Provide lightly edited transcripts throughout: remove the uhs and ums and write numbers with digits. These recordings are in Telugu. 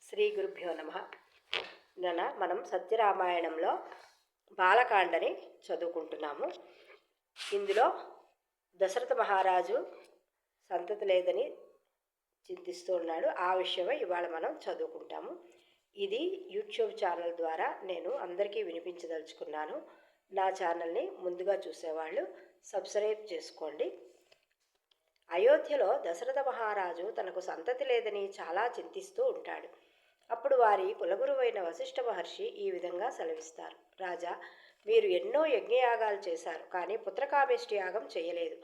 శ్రీ గురుభ్యో నమ. మనం సత్యరామాయణంలో బాలకాండని చదువుకుంటున్నాము. ఇందులో దశరథ మహారాజు సంతతి లేదని చింతిస్తూ ఉన్నాడు. ఆ విషయమై ఇవాళ మనం చదువుకుంటాము. ఇది యూట్యూబ్ ఛానల్ ద్వారా నేను అందరికీ వినిపించదలుచుకున్నాను. నా ఛానల్ని ముందుగా చూసేవాళ్ళు సబ్స్క్రైబ్ చేసుకోండి. అయోధ్యలో దశరథ మహారాజు తనకు సంతతి లేదని చాలా చింతిస్తూ ఉంటాడు. అప్పుడు వారి కులగురువైన వశిష్ఠ మహర్షి ఈ విధంగా సెలవిస్తారు. రాజా, మీరు ఎన్నో యజ్ఞయాగాలు చేశారు, కానీ పుత్రకామేష్టి యాగం చేయలేదు.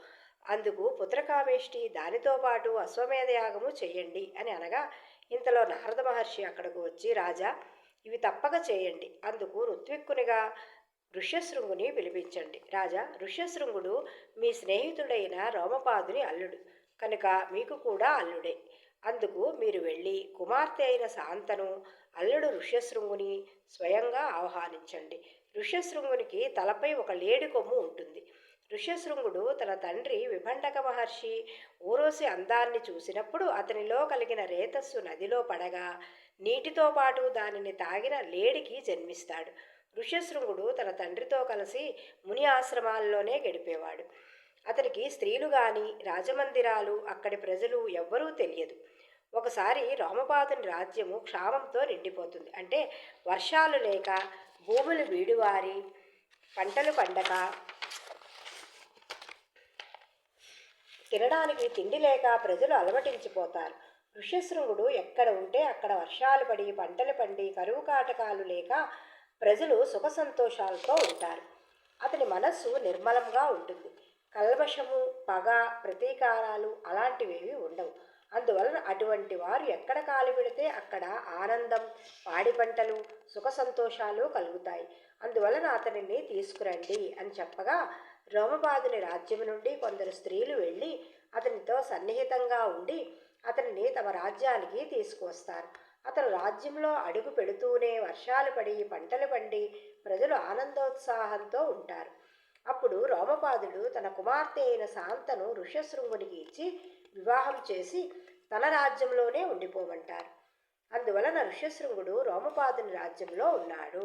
అందుకు పుత్రకామేష్టి దానితో పాటు అశ్వమేధ యాగము చెయ్యండి అని అనగా, ఇంతలో నారద మహర్షి అక్కడకు వచ్చి, రాజా, ఇవి తప్పక చేయండి. అందుకు ఋత్విక్కునిగా ఋష్యశృంగుని పిలిపించండి. రాజా, ఋష్యశృంగుడు మీ స్నేహితుడైన రోమపాదుని అల్లుడు కనుక మీకు కూడా అల్లుడే. అందుకు మీరు వెళ్ళి కుమార్తె అయిన శాంతను, అల్లుడు ఋష్యశృంగుని స్వయంగా ఆహ్వానించండి. ఋష్యశృంగునికి తలపై ఒక లేడి కొమ్ము ఉంటుంది. ఋష్యశృంగుడు తన తండ్రి విభండక మహర్షి ఊరోసి అందాన్ని చూసినప్పుడు అతనిలో కలిగిన రేతస్సు నదిలో పడగా నీటితో పాటు దానిని తాగిన లేడికి జన్మిస్తాడు. ఋష్యశృంగుడు తన తండ్రితో కలిసి ముని ఆశ్రమాల్లోనే గడిపేవాడు. అతనికి స్త్రీలు కానీ రాజమందిరాలు అక్కడి ప్రజలు ఎవ్వరూ తెలియదు. ఒకసారి రోమపాదుని రాజ్యము క్షామంతో నిండిపోతుంది. అంటే వర్షాలు లేక, భూములు వీడివారి, పంటలు పండక, తినడానికి తిండి లేక ప్రజలు అలమటించిపోతారు. ఋష్యశృంగుడు ఎక్కడ ఉంటే అక్కడ వర్షాలు పడి, పంటలు పండి, కరువు కాటకాలు లేక ప్రజలు సుఖ సంతోషాలతో ఉంటారు. అతని మనస్సు నిర్మలంగా ఉంటుంది. కల్మషము, పగ, ప్రతీకారాలు అలాంటివేవి ఉండవు. అందువలన అటువంటి వారు ఎక్కడ కాలు పెడితే అక్కడ ఆనందం, పాడి పంటలు, సుఖ సంతోషాలు కలుగుతాయి. అందువలన అతనిని తీసుకురండి అని చెప్పగా, రోమపాదుని రాజ్యం నుండి కొందరు స్త్రీలు వెళ్ళి అతనితో సన్నిహితంగా ఉండి అతనిని తమ రాజ్యానికి తీసుకువస్తారు. అతను రాజ్యంలో అడుగు పెడుతూనే వర్షాలు పడి, పంటలు పండి ప్రజలు ఆనందోత్సాహంతో ఉంటారు. అప్పుడు రోమపాదుడు తన కుమార్తె అయిన శాంతను ఋష్యశృంగునికి ఇచ్చి వివాహం చేసి తన రాజ్యంలోనే ఉండిపోమంటారు. అందువలన ఋష్యశృంగుడు రోమపాదుని రాజ్యంలో ఉన్నాడు.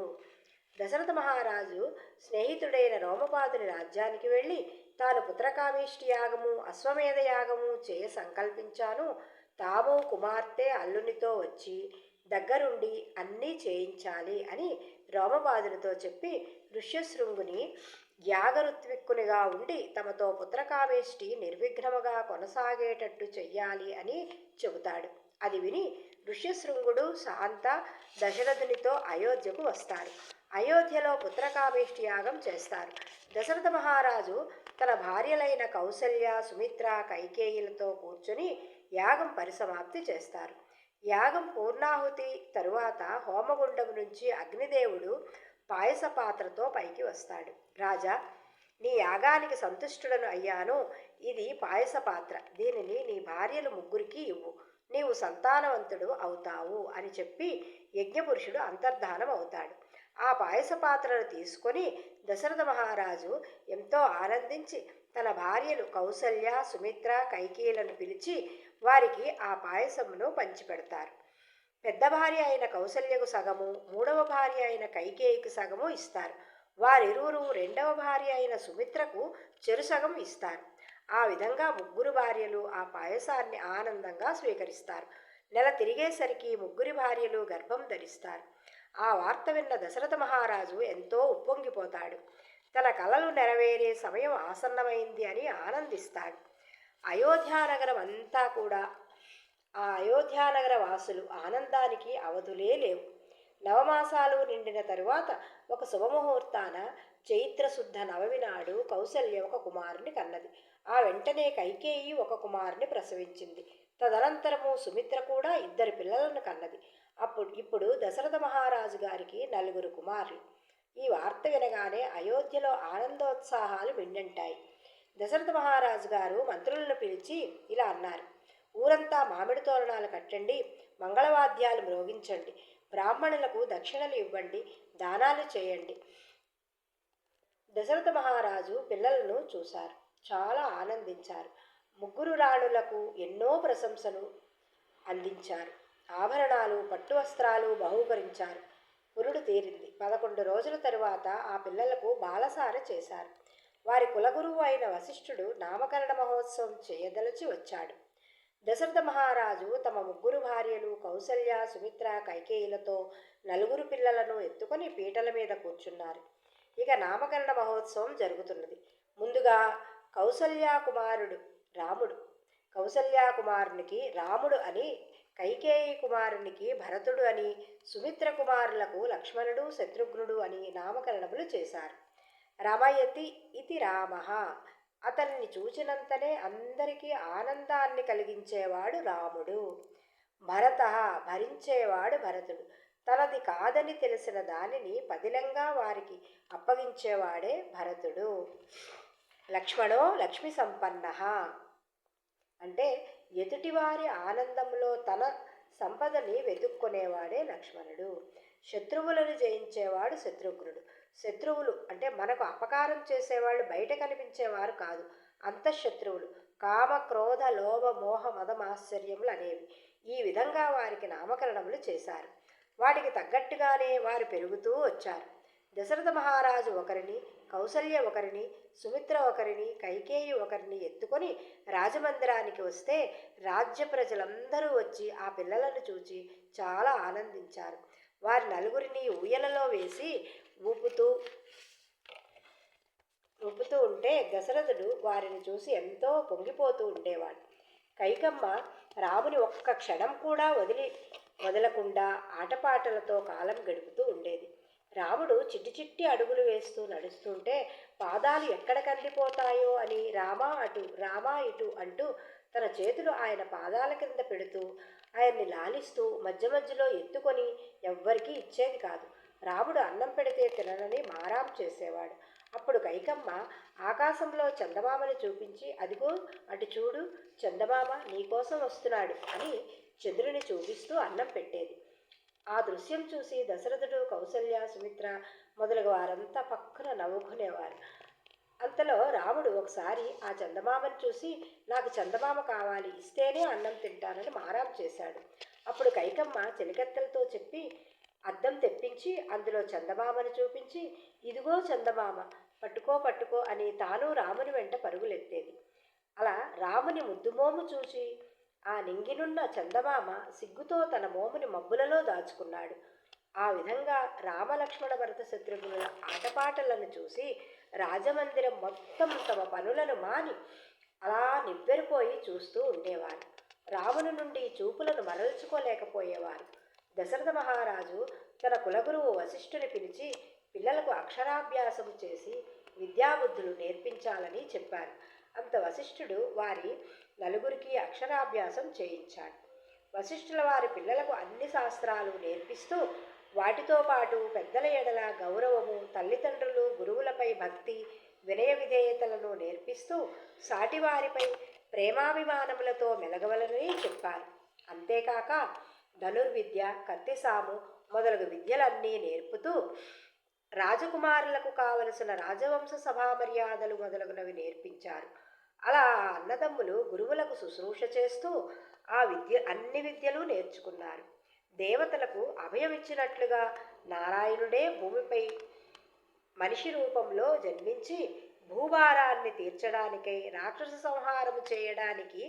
దశరథ మహారాజు స్నేహితుడైన రోమపాదుని రాజ్యానికి వెళ్ళి, తాను పుత్రకామేష్టి యాగము, అశ్వమేధ యాగము చేయ సంకల్పించాను. తాము కుమార్తె అల్లునితో వచ్చి దగ్గరుండి అన్నీ చేయించాలి అని రోమపాదునితో చెప్పి ఋష్యశృంగుని యాగరుత్విక్కునిగా ఉండి తమతో పుత్రకామేష్టి నిర్విఘ్నముగా కొనసాగేటట్టు చెయ్యాలి అని చెబుతాడు. అది విని ఋష్యశృంగుడు, శాంత దశరథునితో అయోధ్యకు వస్తారు. అయోధ్యలో పుత్రకామేష్టి యాగం చేస్తారు. దశరథ మహారాజు తన భార్యలైన కౌసల్య, సుమిత్ర, కైకేయులతో కూర్చుని యాగం పరిసమాప్తి చేస్తారు. యాగం పూర్ణాహుతి తరువాత హోమగుండం నుంచి అగ్నిదేవుడు పాయస పాత్రతో పైకి వస్తాడు. రాజా, నీ యాగానికి సంతుష్టుడను అయ్యాను. ఇది పాయస పాత్ర. దీనిని నీ భార్యలు ముగ్గురికి ఇవ్వు. నీవు సంతానవంతుడు అవుతావు అని చెప్పి యజ్ఞపురుషుడు అంతర్ధానం అవుతాడు. ఆ పాయస పాత్రను తీసుకొని దశరథ మహారాజు ఎంతో ఆనందించి తన భార్యలు కౌసల్య, సుమిత్ర, కైకేయులను పిలిచి వారికి ఆ పాయసమును పంచిపెడతారు. పెద్ద భార్య అయిన కౌసల్యకు సగము, మూడవ భార్య అయిన కైకేయికి సగము ఇస్తారు. వారిరువురు రెండవ భార్య అయిన సుమిత్రకు చెరుసగం ఇస్తారు. ఆ విధంగా ముగ్గురు భార్యలు ఆ పాయసాన్ని ఆనందంగా స్వీకరిస్తారు. నెల తిరిగేసరికి ముగ్గురి భార్యలు గర్భం ధరిస్తారు. ఆ వార్త విన్న దశరథ మహారాజు ఎంతో ఉప్పొంగిపోతాడు. తన కలలు నెరవేరే సమయం ఆసన్నమైంది అని ఆనందిస్తాడు. అయోధ్యానగరం అంతా కూడా, ఆ అయోధ్యానగర వాసులు ఆనందానికి అవధులే లేవు. నవమాసాలు నిండిన తరువాత ఒక శుభముహూర్తాన చైత్రశుద్ధ నవమి నాడు కౌసల్య ఒక కుమారుని కన్నది. ఆ వెంటనే కైకేయి ఒక కుమారుని ప్రసవించింది. తదనంతరము సుమిత్ర కూడా 2 పిల్లలను కన్నది. ఇప్పుడు దశరథ మహారాజు గారికి 4 కుమారులు. ఈ వార్త వినగానే అయోధ్యలో ఆనందోత్సాహాలు మిన్నంటాయి. దశరథ మహారాజు గారు మంత్రులను పిలిచి ఇలా అన్నారు. ఊరంతా మామిడి తోరణాలు కట్టండి, మంగళవాద్యాలు మ్రోగించండి, బ్రాహ్మణులకు దక్షిణలు ఇవ్వండి, దానాలు చేయండి. దశరథ మహారాజు పిల్లలను చూశారు. చాలా ఆనందించారు. ముగ్గురు రాణులకు ఎన్నో ప్రశంసలు అందించారు. ఆభరణాలు, పట్టు వస్త్రాలు బహూకరించారు. పురుడు తీరింది. 11 రోజుల తరువాత ఆ పిల్లలకు బాలసార చేశారు. వారి కులగురువు అయిన వశిష్ఠుడు నామకరణ మహోత్సవం చేయదలచి వచ్చాడు. దశరథ మహారాజు తమ 3 భార్యలు కౌసల్య, సుమిత్ర, కైకేయులతో 4 పిల్లలను ఎత్తుకొని పీటల మీద కూర్చున్నారు. ఇక నామకరణ మహోత్సవం జరుగుతున్నది. ముందుగా కౌసల్యా కుమారుడు రాముడు, కౌసల్యా కుమారునికి రాముడు అని, కైకేయి కుమారునికి భరతుడు అని, సుమిత్ర కుమారులకు లక్ష్మణుడు, శత్రుఘ్నుడు అని నామకరణములు చేశారు. రమయతి ఇది రామ, అతన్ని చూచినంతనే అందరికీ ఆనందాన్ని కలిగించేవాడు రాముడు. భరత, భరించేవాడు భరతుడు. తనది కాదని తెలిసిన దానిని పదిలంగా వారికి అప్పగించేవాడే భరతుడు. లక్ష్మణో లక్ష్మి సంపన్న, అంటే ఎదుటివారి ఆనందంలో తన సంపదని వెతుక్కునేవాడే లక్ష్మణుడు. శత్రువులను జయించేవాడు శత్రుఘ్నుడు. శత్రువులు అంటే మనకు అపకారం చేసేవాళ్ళు బయట కనిపించేవారు కాదు, అంతఃశత్రువులు. కామ, క్రోధ, లోభ, మోహ, మదమాశ్చర్యములు అనేవి. ఈ విధంగా వారికి నామకరణములు చేశారు. వాటికి తగ్గట్టుగానే వారు పెరుగుతూ వచ్చారు. దశరథ మహారాజు ఒకరిని, కౌసల్య ఒకరిని, సుమిత్ర ఒకరిని, కైకేయి ఒకరిని ఎత్తుకొని రాజమందిరానికి వస్తే రాజ్య ప్రజలందరూ వచ్చి ఆ పిల్లలను చూచి చాలా ఆనందించారు. వారి 4 ఊయలలో వేసి ఊపుతూ ఉంటే దశరథుడు వారిని చూసి ఎంతో పొంగిపోతూ ఉండేవాడు. కైకమ్మ రాముని ఒక్క క్షణం కూడా వదలకుండా ఆటపాటలతో కాలం గడుపుతూ ఉండేది. రాముడు చిట్టి చిట్టి అడుగులు వేస్తూ నడుస్తుంటే పాదాలు ఎక్కడ కందిపోతాయో అని రామా అటు రామా ఇటు అంటూ తన చేతులు ఆయన పాదాల కింద పెడుతూ ఆయన్ని లాలిస్తూ మధ్య మధ్యలో ఎత్తుకొని ఎవ్వరికీ ఇచ్చేది కాదు. రాముడు అన్నం పెడితే తిననని మారాం చేసేవాడు. అప్పుడు కైకమ్మ ఆకాశంలో చందమామని చూపించి, అదిగో అటు చూడు, చందమామ నీకోసం వస్తున్నాడు అని చంద్రుని చూపిస్తూ అన్నం పెట్టేది. ఆ దృశ్యం చూసి దశరథుడు, కౌసల్య, సుమిత్ర మొదలగు వారంతా పక్కన నవ్వుకునేవారు. అంతలో రాముడు ఒకసారి ఆ చందమామను చూసి, నాకు చందమామ కావాలి, ఇస్తేనే అన్నం తింటానని మారాం చేశాడు. అప్పుడు కైకమ్మ చెలికత్తెలతో చెప్పి అద్దం తెప్పించి అందులో చందమామను చూపించి, ఇదిగో చందమామ, పట్టుకో అని తాను రాముని వెంట పరుగులెత్తేది. అలా రాముని ముద్దుమోము చూసి ఆ నింగినున్న చందమామ సిగ్గుతో తన మోముని మబ్బులలో దాచుకున్నాడు. ఆ విధంగా రామలక్ష్మణ భరత శత్రుఘ్నుల ఆటపాటలను చూసి రాజమందిరం మొత్తం తమ పనులను మాని అలా నివ్వెరపోయి చూస్తూ ఉండేవారు. రాముని నుండి చూపులను మరల్చుకోలేకపోయేవారు. దశరథ మహారాజు తన కులగురువు వశిష్ఠుని పిలిచి పిల్లలకు అక్షరాభ్యాసం చేసి విద్యాబుద్ధులు నేర్పించాలని చెప్పారు. అంత వశిష్ఠుడు వారి 4 అక్షరాభ్యాసం చేయించాడు. వశిష్ఠుల వారి పిల్లలకు అన్ని శాస్త్రాలు నేర్పిస్తూ వాటితో పాటు పెద్దల ఎడల గౌరవము, తల్లిదండ్రులు, గురువులపై భక్తి, వినయ విధేయతలను నేర్పిస్తూ సాటివారిపై ప్రేమాభిమానములతో మెలగవలనని చెప్పారు. అంతేకాక ధనుర్విద్య, కత్తిసాము మొదలగు విద్యలన్నీ నేర్పుతూ రాజకుమారులకు కావలసిన రాజవంశ సభా మర్యాదలు మొదలగునవి నేర్పించారు. అలా అన్నదమ్ములు గురువులకు శుశ్రూష చేస్తూ అన్ని విద్యలు నేర్చుకున్నారు. దేవతలకు అభయమిచ్చినట్లుగా నారాయణుడే భూమిపై మనిషి రూపంలో జన్మించి భూభారాన్ని తీర్చడానికై రాక్షస సంహారము చేయడానికి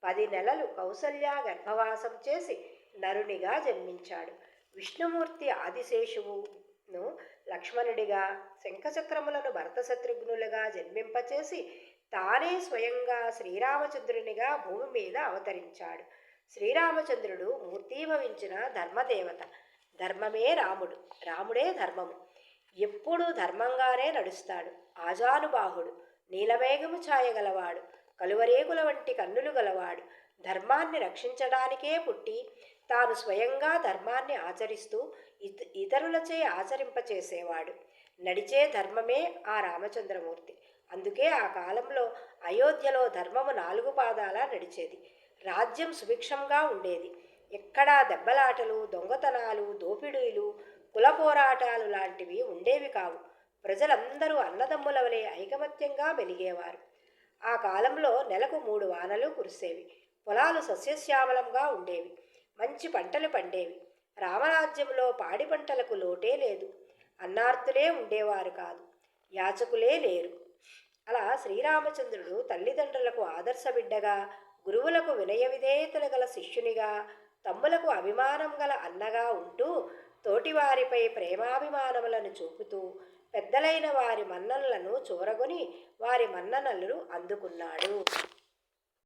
10 నెలలు కౌసల్య గర్భవాసం చేసి నరునిగా జన్మించాడు. విష్ణుమూర్తి ఆదిశేషువును లక్ష్మణుడిగా, శంఖచక్రములను భరత శత్రుఘ్నులుగా జన్మింపచేసి తానే స్వయంగా శ్రీరామచంద్రునిగా భూమి మీద అవతరించాడు. శ్రీరామచంద్రుడు మూర్తీభవించిన ధర్మదేవత. ధర్మమే రాముడు, రాముడే ధర్మము. ఎప్పుడూ ధర్మంగానే నడుస్తాడు. ఆజానుబాహుడు, నీలమేఘము ఛాయగలవాడు, కలువరేకుల వంటి కన్నులు గలవాడు. ధర్మాన్ని రక్షించడానికే పుట్టి తాను స్వయంగా ధర్మాన్ని ఆచరిస్తూ ఇతరులచే ఆచరింపచేసేవాడు. నడిచే ధర్మమే ఆ రామచంద్రమూర్తి. అందుకే ఆ కాలంలో అయోధ్యలో ధర్మము 4 పాదాల నడిచేది. రాజ్యం సుభిక్షంగా ఉండేది. ఎక్కడా దెబ్బలాటలు, దొంగతనాలు, దోపిడీలు, కుల పోరాటాలు లాంటివి ఉండేవి కావు. ప్రజలందరూ అన్నదమ్ముల వలె ఐకమత్యంగా మెలిగేవారు. ఆ కాలంలో నెలకు 3 వానలు కురిసేవి. పొలాలు సస్యశ్యామలంగా ఉండేవి. మంచి పంటలు పండేవి. రామరాజ్యంలో పాడి పంటలకు లోటే లేదు. అన్నార్తులే ఉండేవారు కాదు, యాచకులే లేరు. అలా శ్రీరామచంద్రుడు తల్లిదండ్రులకు ఆదర్శ బిడ్డగా, గురువులకు వినయ విధేయతలు గల శిష్యునిగా, తమ్ములకు అభిమానం గల అన్నగా ఉంటూ తోటివారిపై ప్రేమాభిమానములను చూపుతూ పెద్దలైన వారి మన్ననలను చూరగొని వారి మన్ననలు అందుకున్నాడు.